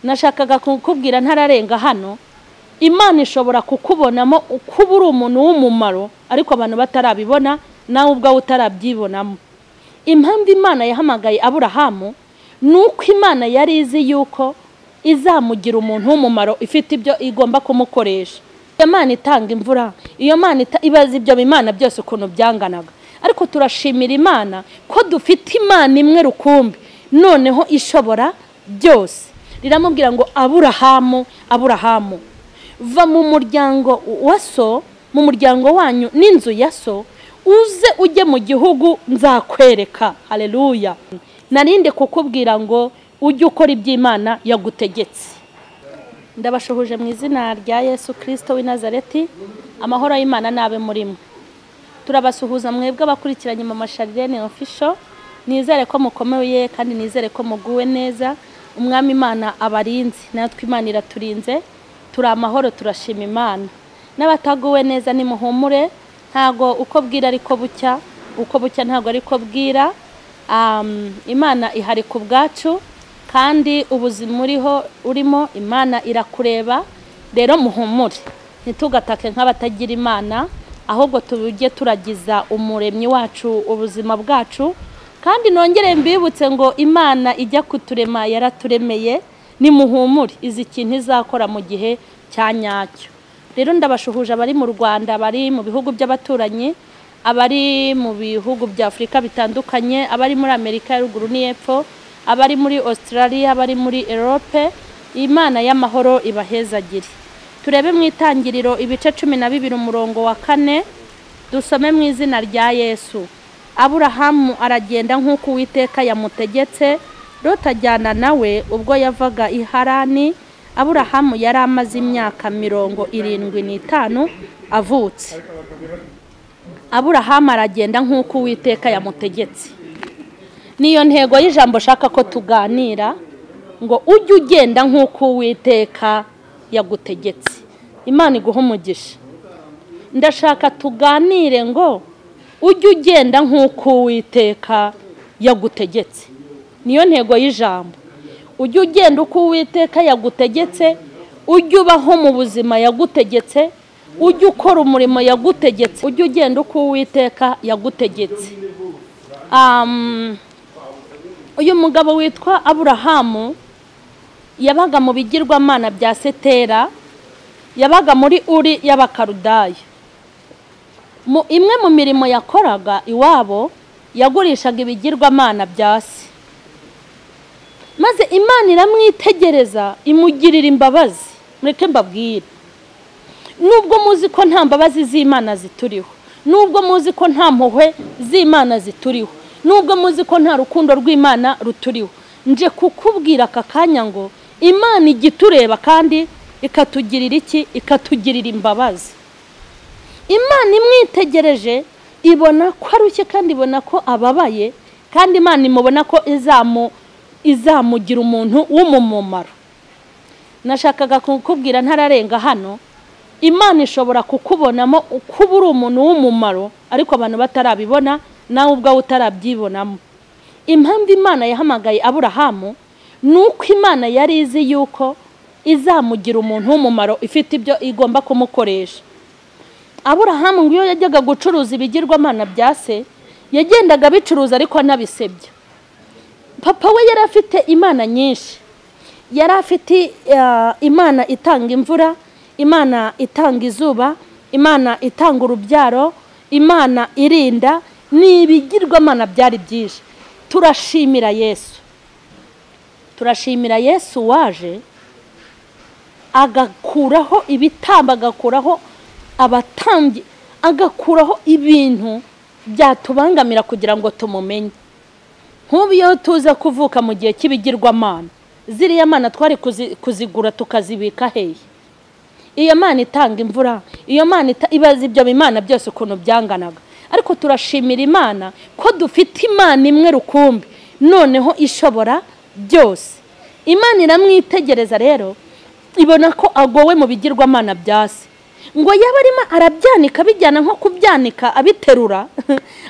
nashakaga kukubwira ntararenga hano, Imana ishobora kukubonamo kuba uri umuntu w'umumaro ariko abantu batarabibona nawe ubwawe utarabyibonamo. Impamvu Imana yahamagaye Aburahamu nuko Imana yari izi yuko izamugira umuntu w'umumaro ifite ibyo igomba kumukoresha. Imana itanga imvura, iyo Imana ibaza ibyo bimana byose ukuntu byanganaga, ariko turashimira Imana ko dufite Imana imwe rukumbi noneho ishobora byose. Riramubwira ngo Aburahamu va mu muryango wa so, mu muryango wanyu n'inzu ya so, uze ujye mu gihugu nzakwereka. Haleluya. Narinde kukubwira ngo ujye ukora iby'Imana yagutegetse. Ndabashuhuje mu izina rya Yesu Kristo w'i Nazareti, amahoro y'Imana nabe muri mwe. Turabasuhuza mwebwe abakurikiranye mu M.Charlene official. Nizere ko mukomeye kandi nizere ko muguwe neza. Umwami Imana abarinzi, natwe Imana iraturinze. Turi amahoro, turashima Imana. N'abataguwe neza ni muhumure, ntago uko bwira ariko bucya, uko bucya ntago ariko bwira. Imana ihari ku bwacu kandi ubuzima urimo Imana irakureba. Rero muhumure, ntitugatake nk'abatagira Imana, ahubwo tujye turagiza umuremyi wacu ubuzima bwacu. Kandi nongere mbibutse ngo Imana ijya kuturema yaraturemeye, ni muhumure izi kintu izakora mu gihe cyanyacyo. Rero ndabashuhuje abari mu Rwanda, bari mu bihugu by'abaturanyi, abari mu bihugu bya Afrika bitandukanye, abari muri Amerika ya ruguru n'Epfo, abari muri Australia, abari muri Europe. Imana y'amahoro ibahezagire. Turebe mu Itangiriro ibice 12 umurongo wa 4, dusome mu izina rya Yesu. Aburahamu aragenda nk'uko Uwiteka yamutegetse, Loti ajyana nawe. Ubwo yavaga i Harani, Aburahamu yari amaze imyaka 75 avutse. Aburahamu aragenda nk'uko Uwiteka yamutegetse. Niyo ntego y'ijambo shaka ko tuganira, ngo ujye ugenda nk'uko Uwiteka yagutegetse. Imana iguha umugisha. Ndashaka tuganire ngo ujye ugenda nk'uko Uwiteka yagutegetse. Niyo ntego y'ijambo. Ujye ugenda uko Uwiteka yagutegetse, ujye ubaho mu buzima yagutegetse, ujye ukora umurimo yagutegetse, ujye ugenda uko Uwiteka yagutegetse. Uyu mugabo witwa Aburahamu yabaga mu bigirwamana bya Setera, yabaga muri Uri y'Abakarudaya. Imwe mu mirimo yakoraga iwabo yagurishaga ibigirwamana bya se. Maze Imana iramwitegereza imugirira imbabazi. Mureke mbabwire, nubwo muzi ko nta mbabazi z'Imana zituriho, nubwo muzi ko nta mpuhwe z'Imana zituriho, nubwo muzi ko nta rukundo rw'Imana ruturiho, nje kukubwira aka kanya ngo Imana igitureba kandi ikatugirira iki? Ikatugirira imbabazi. Imana imwitegereje ibona ko arushye kandi ibona ko ababaye, kandi Imana imubona ko izamugira umuntu w'umumaro. Nashakaga kukubwira ntararenga hano, Imana ishobora kukubonamo kuba uri umuntu w'umumaro ariko abantu batarabibona nawe ubwawe utarabyibonamo. Impamvu Imana yahamagaye Aburahamu nuko Imana yari izi yuko izamugira umuntu w'umumaro ifite ibyo igomba kumukoresha. Aburahamu ngo iyo yajyaga gucuruza ibigirwamana bya se, yagendaga bicuruza ariko anabisebya. Papa we yari afite Imana nyinshi. Yari afite Imana itanga imvura, Imana itanga izuba, Imana itanga urubyaro, Imana irinda, ni ibigirwamana byari byinshi. Turashimira Yesu. Turashimira Yesu waje agakuraho ibitamba, agakuraho abatambyi, agakuraho ibintu byatubangamira kugira ngo tumumenye. Nk'ubiyo tuza kuvuka mu gihe cy'ibigirwamana, ziriya mana twari kuzigura tukazibika hehe? Iyo Mana itanga imvura, iyo Mana ibaza ibyo bimana byose ukuntu byanganaga. Ariko turashimira Imana ko dufite Imana imwe rukumbi noneho ishobora byose. Imana iramwitegereza rero ibona ko agowe mu bigirwamana byase, ngo yaba arimo arabyanika bijyana nko kubyanika abiterura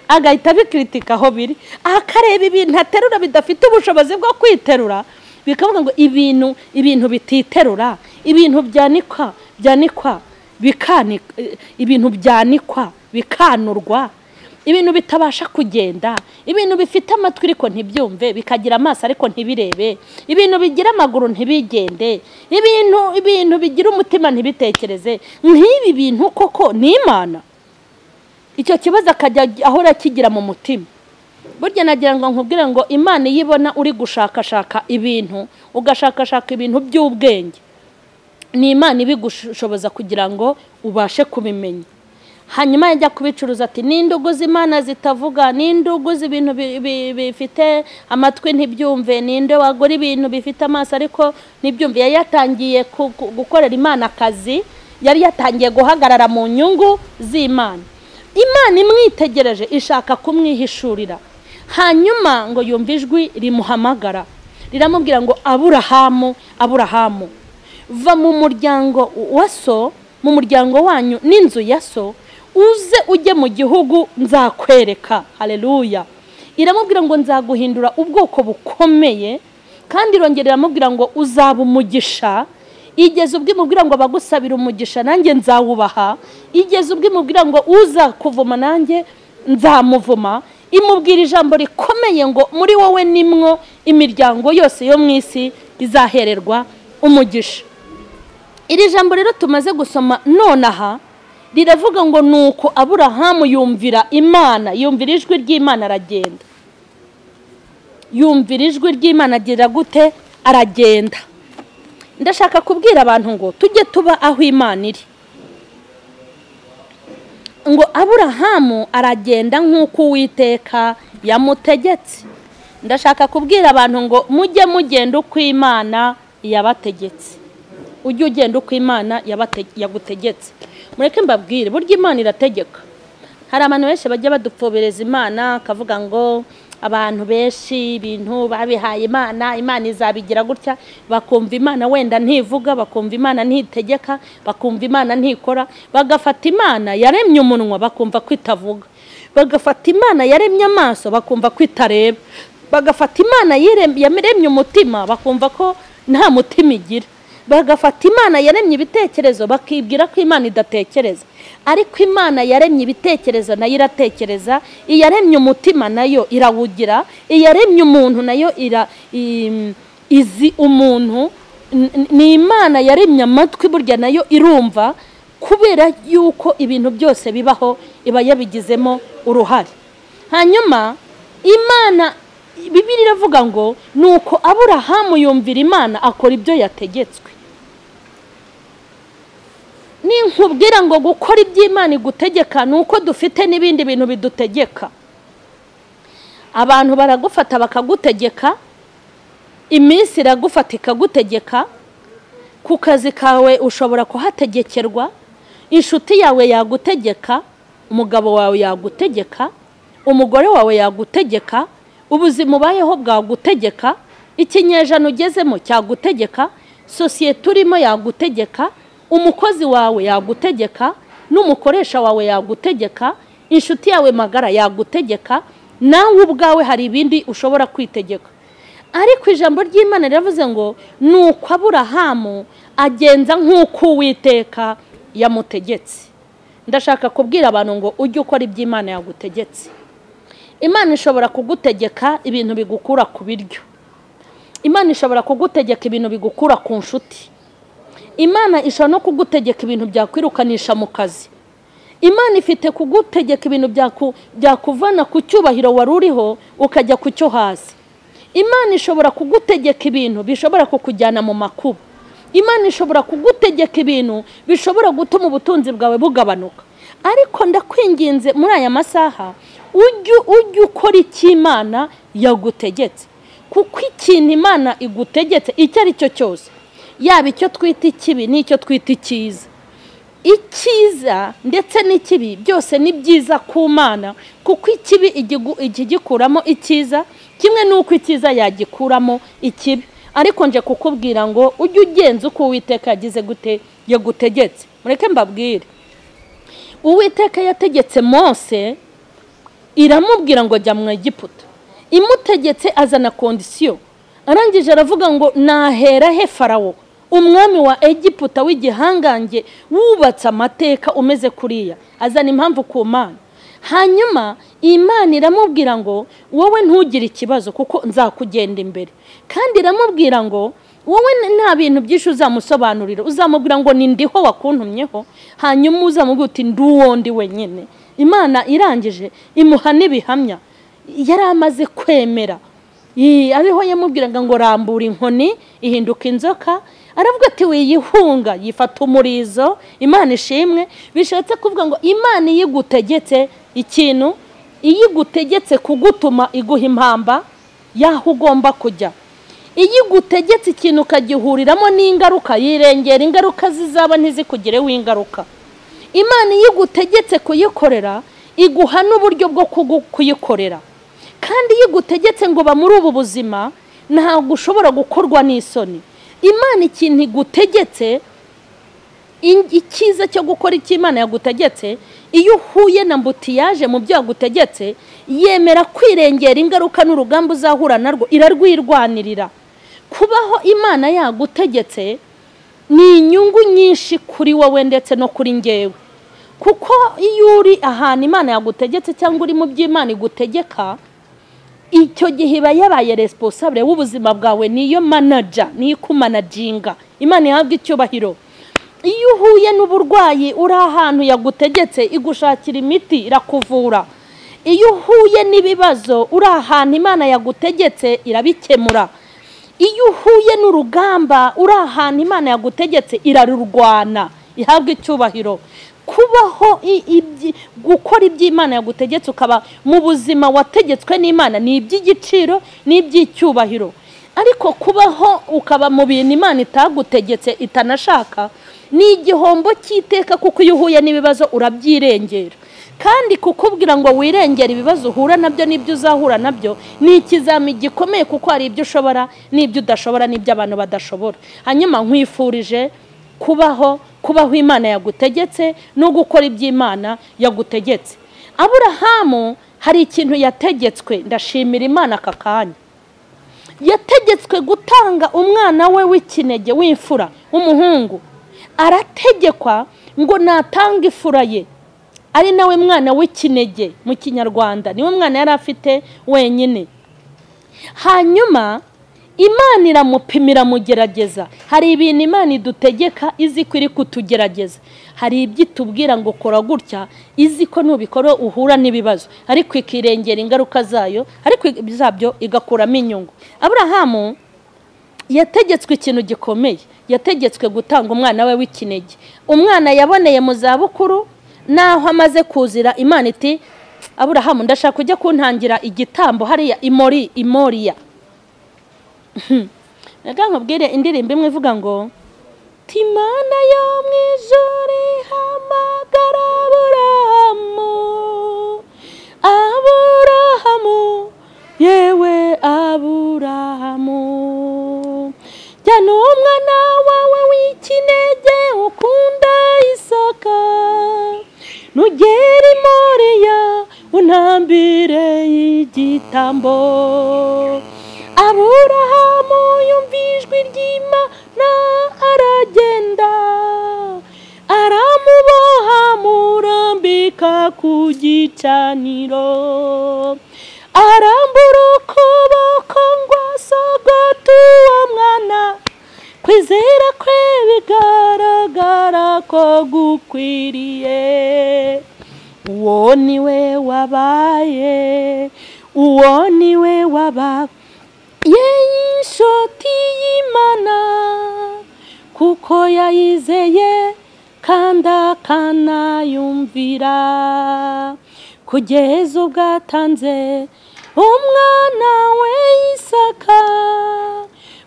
agahita bikritika aho biri, akareba ibintu aterura bidafite ubushobozi bwo kwiterura, bikavuga ngo ibintu bititerura, ibintu byanikwa bikanika, ibintu byanikwa bikanurwa, ibintu bitabasha kugenda, ibintu bifite amatwi ariko ntibyumve, bikagira amaso ariko ntibirebe, ibintu bigira amaguru ntibigende, ibintu bigira umutima ntibitekereze. Nk'ibi bintu koko ni Imana? Icyo kibazo akajya ahora kigira mu mutima. Burya nagira ngo nkubwire ngo Imana yibona uri gushakashaka ibintu, ugashakashaka ibintu by'ubwenge, ni Imana ibigushoboza kugira ngo ubashe kubimenya. Hanyuma yajya kubicuruza ati n'induguzi Imana zitavuga, n'induguzi ibintu bifite amatwi ntibyumve, ninde wagora ibintu bifite amaso ariko ntibyumve. Yari yatangiye gukorera Imana akazi, yari yatangiye guhagarara mu nyungu z'Imana. Imana imwitegereje ishaka kumwihishurira, hanyuma ngo yumva ijwi rimuhamagara riramubwira ngo Aburahamu, va mu muryango wa so, mu muryango wanyu n'inzu ya so, uze ujye mu gihugu nzakwereka. Haleluya. Iramubwira ngo nzaguhindura ubwoko bukomeye, kandi irongera iramubwira ngo uzaba umugisha. Igeze ubwo imubwira ngo abagusabira umugisha nanjye nzawubaha, igeze ubwo imubwira ngo uza kuvuma nanjye nzamuvuma. Imubwira ijambo rikomeye ngo muri wowe nimwo imiryango yose yo mu isi izahererwa umugisha. Iri jambo rero tumaze gusoma nonaha riravuga ngo nuko Aburahamu yumvira Imana, yumvira ijwi ry'Imana aragenda. Yumvira ijwi ry'Imana agira gute? Aragenda. Ndashaka kubwira abantu ngo tujye tuba aho Imana iri. Ngo Aburahamu aragenda nk'uko Uwiteka yamutegetse. Ndashaka kubwira abantu ngo mujye mugenda uko Imana yabategetse. Ujye ugenda uko Imana yagutegetse. Mureke mbabwire, burya Imana irategeka. Hari abantu benshi bajya badupfobereza Imana, akavuga ngo abantu benshi ibintu babihaye Imana, Imana izabigira gutya, bakumva Imana wenda ntivuga, bakumva Imana ntitegeka, bakumva Imana ntikora, bagafata Imana yaremye umunwa bakumva ko itavuga, bagafata Imana yaremye amaso bakumva ko itareba, bagafata Imana yaremye umutima bakumva ko nta mutima igira, bagafata Imana yaremye ibitekerezo bakibwira ko Imana idatekereza. Ariko Imana yaremye ibitekerezo nayo iratekereza, iyaremye umutima nayo irawugira, iyaremye umuntu nayo izi umuntu. Ni Imana yaremye amatwi burya nayo irumva, kubera yuko ibintu byose bibaho iba yabigizemo uruhare. Hanyuma Imana, Bibiliya iravuga ngo nuko Aburahamu yumvira Imana akora ibyo yategetswe. Ninkubwira ngo gukora iby'Imana igutegeka nuko dufite n'ibindi bintu bidutegeka. Abantu baragufata bakagutegeka, iminsi iragufata ikagutegeka, ku kazi kawe ushobora kuhategekerwa, inshuti yawe yagutegeka, umugabo wawe yagutegeka, umugore wawe yagutegeka, ubuzima ubayeho bwagutegeka, ikinyejana ugezemo cyagutegeka, sosiyete urimo yagutegeka, umukozi wawe yagutegeka, n'umukoresha wawe yagutegeka, inshuti yawe magara yagutegeka, nawe ubwawe hari ibindi ushobora kwitegeka. Ariko ijambo ry'Imana riravuze ngo nuko Aburahamu agenza nk'uko Uwiteka yamutegetse. Ndashaka kubwira abantu ngo ujye ukora iby'Imana yagutegetse. Imana ishobora kugutegeka ibintu bigukura ku biryo, Imana ishobora kugutegeka ibintu bigukura ku nshuti, Imana ishobora no kugutegeka ibintu byakwirukanisha mu kazi, Imana ifite kugutegeka ibintu byakuvana ku cyubahiro wari uriho ukajya ku cyo hasi. Imana ishobora kugutegeka ibintu bishobora kukujyana mu makuba, Imana ishobora kugutegeka ibintu bishobora gutuma ubutunzi bwawe bugabanuka. Ariko ndakwinginze muri aya masaha ujye ukora icyo Imana yagutegetse, kuko ikintu Imana igutegetse icyo ari cyo cyose, yaba icyo twita ikibi n'icyo twita icyiza, icyiza ndetse n'ikibi byose ni byiza ku Mana, kuko ikibi igikuramo icyiza kimwe n'uko icyiza yagikuramo ikibi. Ariko nje kukubwira ngo ujye ugenza uko Uwiteka yagize gute yagutegetse. Mureke mbabwire, Uwiteka yategetse Mose, iramubwira ngo jya mu Egiputa, imutegetse azana kondisiyo, arangije aravuga ngo nahera he Farawo umwami wa Egiputa w'igihangange wubatse amateka umeze kuriya, azana impamvu ku Mana. Hanyuma Imana iramubwira ngo wowe ntugire ikibazo kuko nzakugenda imbere, kandi iramubwira ngo wowe nta bintu byinshi uzamusobanurira, uzamubwira ngo ni ndiho wakuntumyeho, hanyuma uzamubwira uti nduwondi wenyine. Imana irangije imuha n'ibihamya, yari amaze kwemera. Ariho yamubwiraga ngo rambura inkoni ihinduka inzoka, aravuga ati wiyihunga, yifata umurizo. Imana ishimwe, bishatse kuvuga ngo Imana yigutegetse ikintu, iyigutegetse kugutuma iguha impamba yaho ugomba kujya. Iyigutegetse ikintu ukagihuriramo n'ingaruka, yirengera ingaruka zizaba ntizikugireho ingaruka. Imana yigutegetse kuyikorera iguha n'uburyo bwo kuyikorera, kandi yigutegetse ngo ba muri ubu buzima ntabwo ushobora gukorwa n'isoni. Imana ikintu igutegetse, ikiza cyo gukora icyo Imana yagutegetse, iyo uhuye na mbutiyaje mu byo yagutegetse, yemera kwirengera ingaruka n'urugamba uzahura narwo, irarwirwanirira. Kubaho Imana yagutegetse ni inyungu nyinshi kuri wowe ndetse no kuri ngewe, kuko iyo uri ahantu Imana yagutegetse cyangwa uri mu by'Imana igutegeka, icyo gihe iba yabaye responsable w'ubuzima bwawe, niyo manager, niyo kumanaginga. Imana ihabwa icyubahiro. Iyo uhuye n'uburwayi uri ahantu yagutegetse, igushakira imiti, irakuvura. Iyo uhuye n'ibibazo uri ahantu Imana yagutegetse, irabikemura. Iyo uhuye n'urugamba uri ahantu Imana yagutegetse, irarurwana. Ihabwa icyubahiro. Kubaho gukora iby'Imana yagutegetse ukaba mu buzima wategetswe n'Imana ni iby'igiciro n'iby'icyubahiro. Ariko kubaho ukaba mu bintu Imana itagutegetse itanashaka ni igihombo cy'iteka, kuko iyo uhuye n'ibibazo urabyirengera. Kandi kukubwira ngo wirengere ibibazo uhura nabyo n'ibyo uzahura nabyo ni ikizami gikomeye, kuko hari ibyo ushobora n'ibyo udashobora n'ibyo abantu badashobora. Hanyuma nkwifurije kubaho Imana yagutegetse no gukora iby'Imana yagutegetse. Aburahamu hari ikintu yategetswe, ndashimira Imana aka kanya. Yategetswe gutanga umwana we w'ikinege w'imfura w'umuhungu. Arategekwa ngo natanga ifura ye, ari nawe mwana w'ikinege mu Kinyarwanda, niwe mwana yari afite wenyine. Hanyuma Imana iramupimira mugerageza. Hari ibintu Imana idutegeka izi ko iri kutugerageza. Hari ibyo itubwira ngo kora gutya, izi ko nubikora uhura n'ibibazo, ariko ikirengera ingaruka zayo, ariko bizabyo igakuramo inyungu. Aburahamu yategetswe ikintu gikomeye, yategetswe gutanga umwana we w'ikinege. Umwana yaboneye mu zabukuru, naho amaze kuzira, Imana iti Aburahamu ndashaka kujya kuntangira igitambo hariya Imoriya. Nkubwire indirimbo imwe ivuga ngo Imana yo mu ijuru ihamagara Aburahamu, Aburahamu, yewe Aburahamu, jyana umwana wawe w'ikinege ukunda Isaka, nugera Imoriya unambire igitambo. Aburahamu yumva ijwi ry'Imana, aragenda aramuboha murambika ku gicaniro, arambura ukuboko ngo asogote uwo mwana, kwizera kwe bigaragara ko gukwiriye. Uwo niwe wabaye, uwo niwe wabaye inshuti y'Imana, kuko yayizeye kandi akanayumvira, kugeza ubwo atanze umwana we Isaka.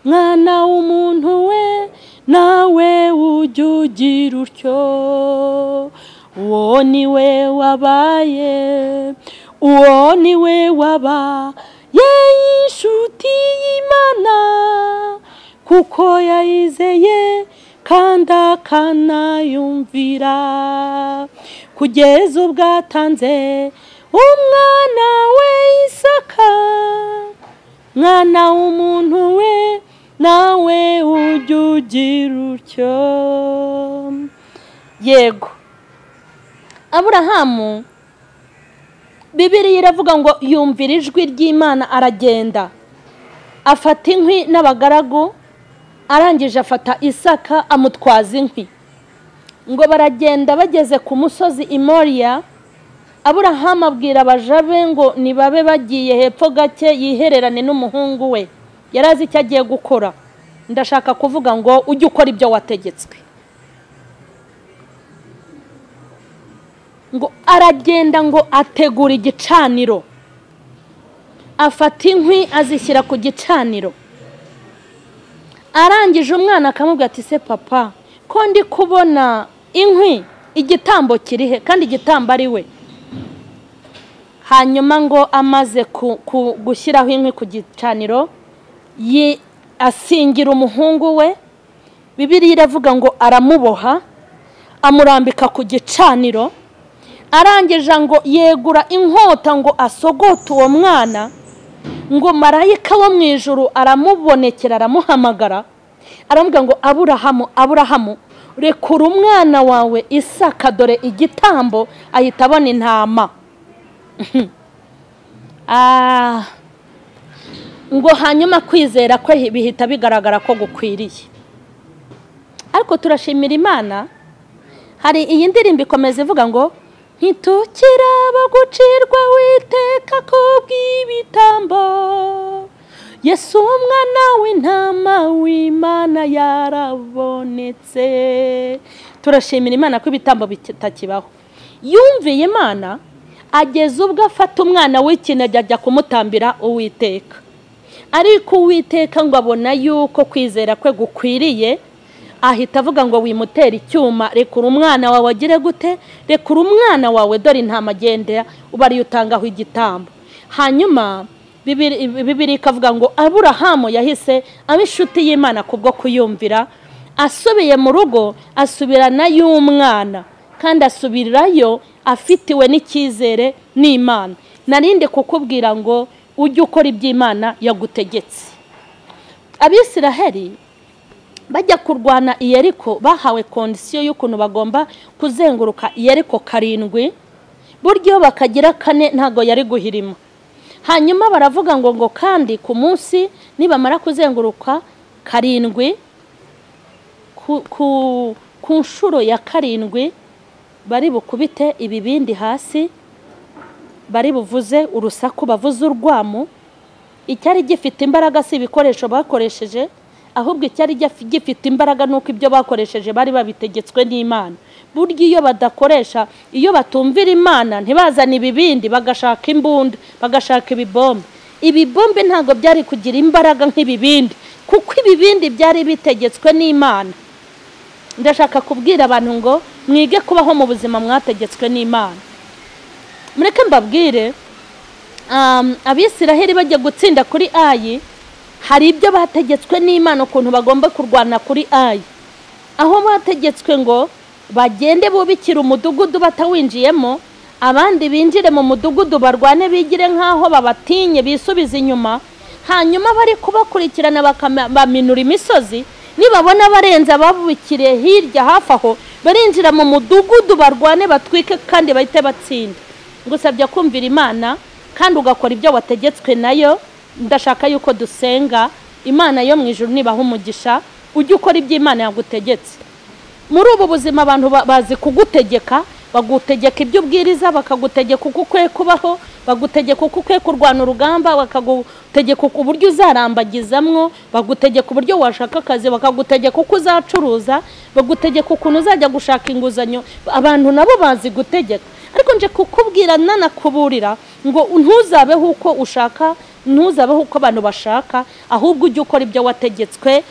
Mwana w'umuntu we, nawe ujya ugira utyo. Uwo niwe wabaye, uwo niwe wabaye inshuti y'Imana, kuko yayizeye kandi akanayumvira, kugeza ubwo atanze umwana we Isaka. mwana w'umuntu we nawe ujye ugira utyo. Yego, Aburahamu Bibiliya iravuga ngo yumvira ijwi ry'Imana aragenda, afata inkwi n'abagaragu, arangije afata Isaka amutwaza inkwi. Ngo baragenda bageze ku musozi Imoriya, Aburahamu abwira abajabe ngo nibabe bagiye hepfo gake yihererane n'umuhungu we. Yarazi icyo agiye gukora. Ndashaka kuvuga ngo ujye ukora ibyo wategetswe. Ngo aragenda ngo ategura igicaniro, afata inkwi azishyira ku gicaniro. Arangije umwana akamubwira ati se papa, ko ndi kubona inkwi, igitambo kirihe kandi igitambo ari we? Hanyuma ngo amaze gushyiraho inkwi ku gicaniro, asingira umuhungu we. Bibiliya iravuga ngo aramuboha, amurambika ku gicaniro. Arangije ngo yegura inkota ngo asogote uwo mwana. Ngo marayika wo mu ijuru aramubonekera, aramuhamagara, aramubwira ngo Aburahamu, Aburahamu, rekura umwana wawe Isaka, dore igitambo. Ahita abona intama. Ngo hanyuma kwizera kwe bihita bigaragara ko gukwiriye. Ariko turashimira Imana, hari iyi ndirimbo ikomeza ivuga ngo ntitukira bagucirwa witeka ko bw'ibitambo, Yesu umwana w'intama w'Imana yarabonetse. Turashimira Imana ko ibitambo bitakibaho. Yumviye Imana ageze ubwo afata umwana w'ikinege ajya kumutambira Uwiteka. Ariko Uwiteka ngo abona yuko kwizera kwe gukwiriye, ahita avuga ngo wimutera icyuma, rekura umwana wawe agire gute? Rekura umwana wawe, dore intama agendera, ubari utangaho igitambo. Hanyuma Bibiliya ikavuga ngo Aburahamu yahise aba inshuti y'Imana kubwo kuyumvira. Asubiye mu rugo asubirana y'umwana, kandi asubirayo afitiwe n'icyizere n'Imana. Narinde kukubwira ngo ujye ukora iby'Imana yagutegetse. Abisiraheli bajya kurwana i Yeriko bahawe kondisiyo y'ukuntu bagomba kuzenguruka i Yeriko 7, buryo bakagira 4 ntago yari guhirima. Hanyuma baravuga ngo kandi ku munsi nibamara kuzenguruka 7, ku nshuro ya 7 bari bukubite ibibindi hasi, bari buvuze urusaku, bavuze urwamo. Icyari gifite imbaraga si ibikoresho bakoresheje, ahubwo icyari gifite imbaraga nuko ibyo bakoresheje bari babitegetswe n'Imana. Buryo iyo badakoresha, iyo batumvira Imana, ntibazana ibibindi, bagashaka imbunda, bagashaka ibibombe. Ibibombe ntago byari kugira imbaraga nk'ibibindi, kuko ibibindi byari bitegetswe n'Imana. Ndashaka kubwira abantu ngo mwige kubaho mu buzima mwategetswe n'Imana. Mureke mbabwire, Abisiraheli bajya gutsinda kuri Ayi, hari ibyo bategetswe n'Imana ukuntu bagomba kurwana kuri Ayi. Aho bategetswe ngo bagende bubikira umudugudu batawinjiyemo, abandi binjire mu mudugudu barwane bigire nkaho babatinye bisubiza inyuma. Hanyuma bari kubakurikirana bakaminura imisozi, nibabona barenza babukiriye hirya hafi aho, barinjira mu mudugudu barwane batwike kandi bahite batsinda. Ngusabye kumvira Imana kandi ugakora ibyo wategetswe nayo. Ndashaka yuko dusenga Imana yo mu ijuru nibaha umugisha, ujye ukora ibyo Imana yagutegetse. Muri ubu buzima abantu bazi kugutegeka, bagutegeka ibyo ubwiriza, bakagutegeka uko ukwiye kubaho, bagutegeka uko ukwiye kurwana urugamba, bakagutegeka uburyo uzarambagizamwo, bagutegeka uburyo washaka akazi, bakagutegeka uko uzacuruza, bagutegeka ukuntu uzajya gushaka inguzanyo. Abantu nabo bazi gutegeka. Ariko nje kukubwira nanakuburira ngo ntuzabeho uko ushaka, ntuzabeho uko abantu bashaka, ahubwo ujye ukora ibyo wategetswe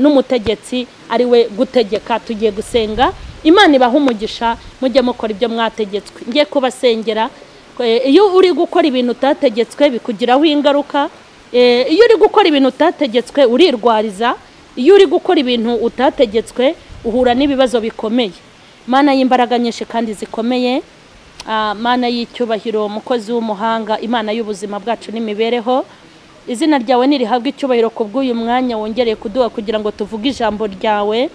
n'umutegetsi ari we gutegeka. Tugiye gusenga Imana ibaha umugisha, mujye mukora ibyo mwategetswe. Ngiye kubasengera. Iyo uri gukora ibintu utategetswe bikugiraho ingaruka. Iyo uri gukora ibintu utategetswe urirwariza. Iyo uri gukora ibintu utategetswe uhura n'ibibazo bikomeye. Mana y'imbaraga nyinshi kandi zikomeye, Mana y'icyubahiro, umukozi w'umuhanga, Imana y'ubuzima bwacu n'imibereho, izina ryawe nirihabwe icyubahiro kubw'uyu mwanya wongereye kuduha kugira ngo tuvuge ijambo ryawe.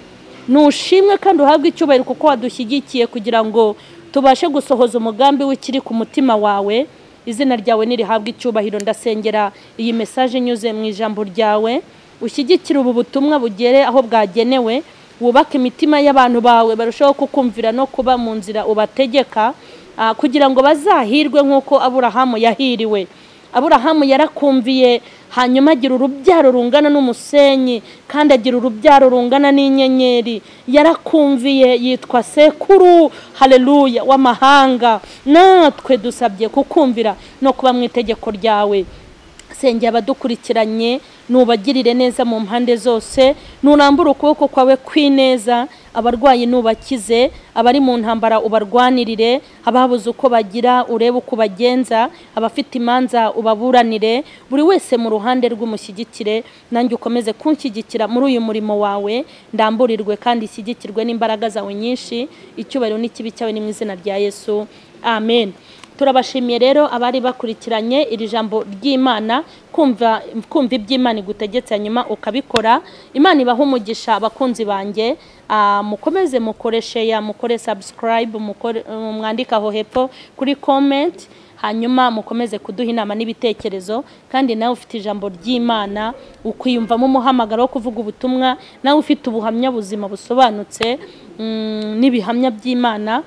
Nushimwe kandi uhabwe icyubahiro kuko wadushyigikiye kugira ngo tubashe gusohoza umugambi w'ikiri ku mutima wawe. Izina ryawe nirihabwe icyubahiro. Ndasengera iyi message inyuze mu ijambo ryawe, ushyigikira ubu butumwa bugere aho bwagenewe, wubake imitima y'abantu bawe barushaho kukumvira no kuba mu nzira ubategeka, kugira ngo bazahirwe nk'uko Aburahamu yahiriwe. Aburahamu yarakumviye, hanyuma agira urubyaro rungana n'umusenyi kandi agira urubyaro rungana n'inyenyeri. Yarakumviye, yitwa sekuru, haleluya, w'amahanga. Natwe dusabye kukumvira no kuba mu itegeko ryawe. Sengera abadukurikiranye, nubagirire neza mu mpande zose, nurambura ukuboko kwawe kw'ineza, abarwayi nubakize, abari mu ntambara ubarwanirire, ababuze uko bagira urebe uko bagenza, abafite imanza ubaburanire, buri wese mu ruhande rw'umushyigikire. Nanjye ukomeze kunshyigikira muri uyu murimo wawe, ndamburirwe kandi ishyigikirwe n'imbaraga zawe nyinshi. Icyubahiro n'ikibi cyawe ni mu izina rya Yesu, amen. Turabashimiye rero abari bakurikiranye iri jambo ry'Imana, kumva iby'Imana igutegetse hanyuma ukabikora. Imana ibahe umugisha abakunzi banjye. Mukomeze mukoreshe mukore subscribe, mwandika aho hepfo kuri comment, hanyuma mukomeze kuduha inama n'ibitekerezo. Kandi nawe ufite ijambo ry'Imana, ukwiyumvamo umuhamagaro wo kuvuga ubutumwa, nawe ufite ubuhamya buzima busobanutse n'ibihamya by'Imana,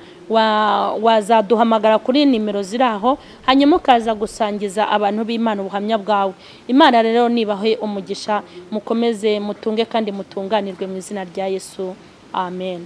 wazaduhamagara kuri nimero ziraho, hanyuma ukaza gusangiza abantu b'Imana ubuhamya bwawe. Imana rero nibahe umugisha, mukomeze mutunge kandi mutunganirwe mu izina rya Yesu, amen.